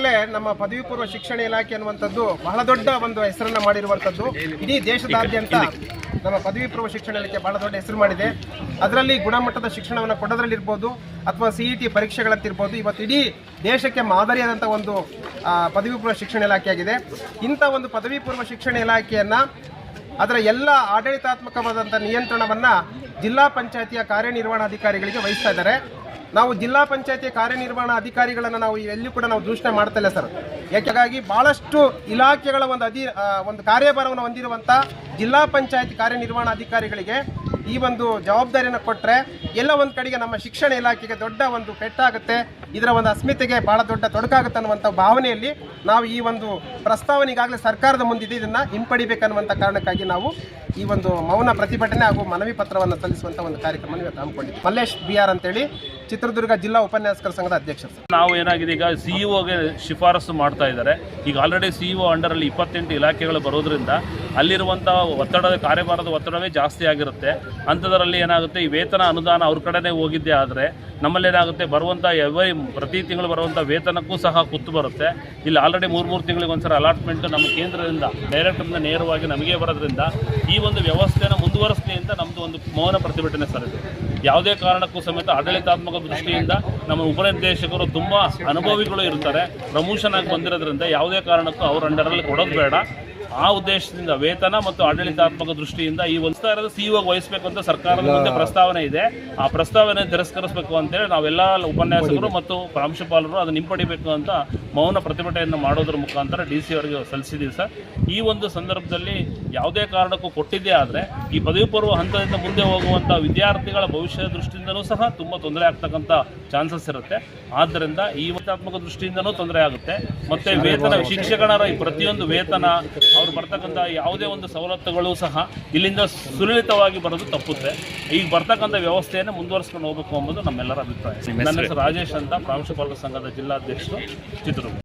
ಈಗಾಗಲೇ ನಮ್ಮ ಪದವಿ ಪೂರ್ವ ಶಿಕ್ಷಣ ಇಲಾಖೆ ಅನ್ನುವಂಥದ್ದು ಬಹಳ ದೊಡ್ಡ ಒಂದು ಹೆಸರನ್ನು ಮಾಡಿರುವಂಥದ್ದು. ಇಡೀ ದೇಶದಾದ್ಯಂತ ನಮ್ಮ ಪದವಿ ಪೂರ್ವ ಶಿಕ್ಷಣ ಇಲಾಖೆ ಬಹಳ ದೊಡ್ಡ ಹೆಸರು ಮಾಡಿದೆ. ಅದರಲ್ಲಿ ಗುಣಮಟ್ಟದ ಶಿಕ್ಷಣವನ್ನು ಕೊಡೋದ್ರಲ್ಲಿರ್ಬೋದು ಅಥವಾ CET ಪರೀಕ್ಷೆಗಳಂತಿರ್ಬೋದು, ಇವತ್ತು ಇಡೀ ದೇಶಕ್ಕೆ ಮಾದರಿಯಾದಂಥ ಒಂದು ಪದವಿ ಪೂರ್ವ ಶಿಕ್ಷಣ ಇಲಾಖೆಯಾಗಿದೆ. ಇಂಥ ಒಂದು ಪದವಿ ಪೂರ್ವ ಶಿಕ್ಷಣ ಇಲಾಖೆಯನ್ನು ಅದರ ಎಲ್ಲ ಆಡಳಿತಾತ್ಮಕವಾದಂಥ ನಿಯಂತ್ರಣವನ್ನು ಜಿಲ್ಲಾ ಪಂಚಾಯತಿಯ ಕಾರ್ಯನಿರ್ವಹಣಾಧಿಕಾರಿಗಳಿಗೆ ವಹಿಸ್ತಾ ಇದ್ದಾರೆ. ನಾವು ಜಿಲ್ಲಾ ಪಂಚಾಯತಿ ಕಾರ್ಯನಿರ್ವಹಣಾ ಅಧಿಕಾರಿಗಳನ್ನು ನಾವು ಎಲ್ಲಿಯೂ ಕೂಡ ನಾವು ದೂಷಣೆ ಮಾಡ್ತಾ ಇಲ್ಲ ಸರ್. ಯಾಕೆಗಾಗಿ ಭಾಳಷ್ಟು ಇಲಾಖೆಗಳ ಒಂದು ಕಾರ್ಯಭಾರವನ್ನು ಹೊಂದಿರುವಂಥ ಜಿಲ್ಲಾ ಪಂಚಾಯತಿ ಕಾರ್ಯನಿರ್ವಹಣಾಧಿಕಾರಿಗಳಿಗೆ ಈ ಒಂದು ಜವಾಬ್ದಾರಿಯನ್ನು ಕೊಟ್ಟರೆ ಎಲ್ಲ ಒಂದು ಕಡೆಗೆ ನಮ್ಮ ಶಿಕ್ಷಣ ಇಲಾಖೆಗೆ ದೊಡ್ಡ ಒಂದು ಪೆಟ್ಟಾಗುತ್ತೆ, ಇದರ ಒಂದು ಅಸ್ಮಿತೆಗೆ ಭಾಳ ದೊಡ್ಡ ತೊಡಕಾಗುತ್ತೆ ಅನ್ನುವಂಥ ಭಾವನೆಯಲ್ಲಿ ನಾವು ಈ ಒಂದು ಪ್ರಸ್ತಾವನೆ ಈಗಾಗಲೇ ಸರ್ಕಾರದ ಮುಂದಿದೆ, ಇದನ್ನು ಹಿಂಪಡಿಬೇಕನ್ನುವಂಥ ಕಾರಣಕ್ಕಾಗಿ ನಾವು ಈ ಒಂದು ಮೌನ ಪ್ರತಿಭಟನೆ ಹಾಗೂ ಮನವಿ ಪತ್ರವನ್ನು ಸಲ್ಲಿಸುವಂಥ ಒಂದು ಕಾರ್ಯಕ್ರಮ ಇವತ್ತು ಹಮ್ಮಿಕೊಂಡಿದ್ದೀವಿ. ಮಲ್ಲೇಶ್ BR ಅಂತೇಳಿ, ಚಿತ್ರದುರ್ಗ ಜಿಲ್ಲಾ ಉಪನ್ಯಾಸಕರ ಸಂಘದ ಅಧ್ಯಕ್ಷರು. ನಾವು ಏನಾಗಿದೆ, ಈಗ CEO ಶಿಫಾರಸು ಮಾಡ್ತಾ ಇದ್ದಾರೆ. ಈಗ ಆಲ್ರೆಡಿ CEO ಅಂಡರಲ್ಲಿ 28 ಇಲಾಖೆಗಳು ಬರೋದ್ರಿಂದ ಅಲ್ಲಿರುವಂಥ ಒತ್ತಡದ ಕಾರ್ಯಭಾರದ ಒತ್ತಡವೇ ಜಾಸ್ತಿ ಆಗಿರುತ್ತೆ. ಅಂಥದ್ರಲ್ಲಿ ಏನಾಗುತ್ತೆ, ಈ ವೇತನ ಅನುದಾನ ಅವ್ರ ಕಡೆನೇ ಹೋಗಿದ್ದೆ ಆದರೆ ನಮ್ಮಲ್ಲೇನಾಗುತ್ತೆ, ಬರುವಂಥ ಪ್ರತಿ ತಿಂಗಳು ಬರುವಂಥ ವೇತನಕ್ಕೂ ಸಹ ಕುತ್ತು ಬರುತ್ತೆ. ಇಲ್ಲಿ ಆಲ್ರೆಡಿ 3 ತಿಂಗಳಿಗೆ ಒಂದ್ಸಲ ಅಲಾಟ್ಮೆಂಟ್ ನಮ್ಮ ಕೇಂದ್ರದಿಂದ ಡೈರೆಕ್ಟರ್ನ ನೇರವಾಗಿ ನಮಗೆ ಬರೋದ್ರಿಂದ ಈ ಒಂದು ವ್ಯವಸ್ಥೆಯನ್ನು ಮುಂದುವರಿಸಲಿ ಅಂತ ನಮ್ಮದು ಒಂದು ಮೌನ ಪ್ರತಿಭಟನೆ ಸರ್. ಇದು ಯಾವುದೇ ಕಾರಣಕ್ಕೂ ಸಮೇತ ಆಡಳಿತಾತ್ಮಕ ದೃಷ್ಟಿಯಿಂದ ನಮ್ಮ ಉಪನಿರ್ದೇಶಕರು ತುಂಬ ಅನುಭವಿಗಳು ಇರ್ತಾರೆ, ಪ್ರಮೋಷನ್ ಆಗಿ ಬಂದಿರೋದ್ರಿಂದ ಯಾವುದೇ ಕಾರಣಕ್ಕೂ ಅವ್ರ ಅಂಡರಲ್ಲಿ ಕೊಡೋದು ಬೇಡ. ಆ ಉದ್ದೇಶದಿಂದ ವೇತನ ಮತ್ತು ಆಡಳಿತಾತ್ಮಕ ದೃಷ್ಟಿಯಿಂದ ಈ ಒಂದು CEO ವಹಿಸಬೇಕು ಅಂತ ಸರ್ಕಾರದ ಮುಂದೆ ಪ್ರಸ್ತಾವನೆ ಇದೆ. ಆ ಪ್ರಸ್ತಾವನೆ ತಿರಸ್ಕರಿಸಬೇಕು ಅಂತೇಳಿ ನಾವೆಲ್ಲ ಉಪನ್ಯಾಸಕರು ಮತ್ತು ಪ್ರಾಂಶುಪಾಲರು ಅದನ್ನು ಹಿಂಪಡಿಬೇಕು ಅಂತ ಮೌನ ಪ್ರತಿಭಟನೆಯನ್ನು ಮಾಡೋದ್ರ ಮುಖಾಂತರ DC ಅವರಿಗೆ ಸಲ್ಲಿಸಿದ್ದೀವಿ ಸರ್. ಈ ಒಂದು ಸಂದರ್ಭದಲ್ಲಿ ಯಾವುದೇ ಕಾರಣಕ್ಕೂ ಕೊಟ್ಟಿದ್ದೇ ಆದರೆ ಈ ಪದವಿ ಪೂರ್ವ ಹಂತದಿಂದ ಮುಂದೆ ಹೋಗುವಂಥ ವಿದ್ಯಾರ್ಥಿಗಳ ಭವಿಷ್ಯದ ದೃಷ್ಟಿಯಿಂದಲೂ ಸಹ ತುಂಬ ತೊಂದರೆ ಆಗ್ತಕ್ಕಂಥ ಚಾನ್ಸಸ್ ಇರುತ್ತೆ. ಆದ್ದರಿಂದ ಈ ವೇತನಾತ್ಮಕ ದೃಷ್ಟಿಯಿಂದನೂ ತೊಂದರೆ ಆಗುತ್ತೆ. ಮತ್ತು ವೇತನ ಶಿಕ್ಷಕರ ಈ ಪ್ರತಿಯೊಂದು ವೇತನ ಅವ್ರು ಬರ್ತಕ್ಕಂಥ ಯಾವುದೇ ಒಂದು ಸವಲತ್ತುಗಳು ಸಹ ಇಲ್ಲಿಂದ ಸುಲಲಿತವಾಗಿ ಬರೋದು ತಪ್ಪುತ್ತೆ. ಈಗ ಬರ್ತಕ್ಕಂಥ ವ್ಯವಸ್ಥೆಯನ್ನು ಮುಂದುವರಿಸ್ಕೊಂಡು ಹೋಗಬೇಕು ಎಂಬುದು ನಮ್ಮೆಲ್ಲರ ಅಭಿಪ್ರಾಯ. ನನ್ನ ಹೆಸರು ರಾಜೇಶ್ ಅಂತ, ಪ್ರಾಂಶುಪಾಲರ ಸಂಘದ ಜಿಲ್ಲಾಧ್ಯಕ್ಷರು, ಚಿತ್ರದುರ್ಗ.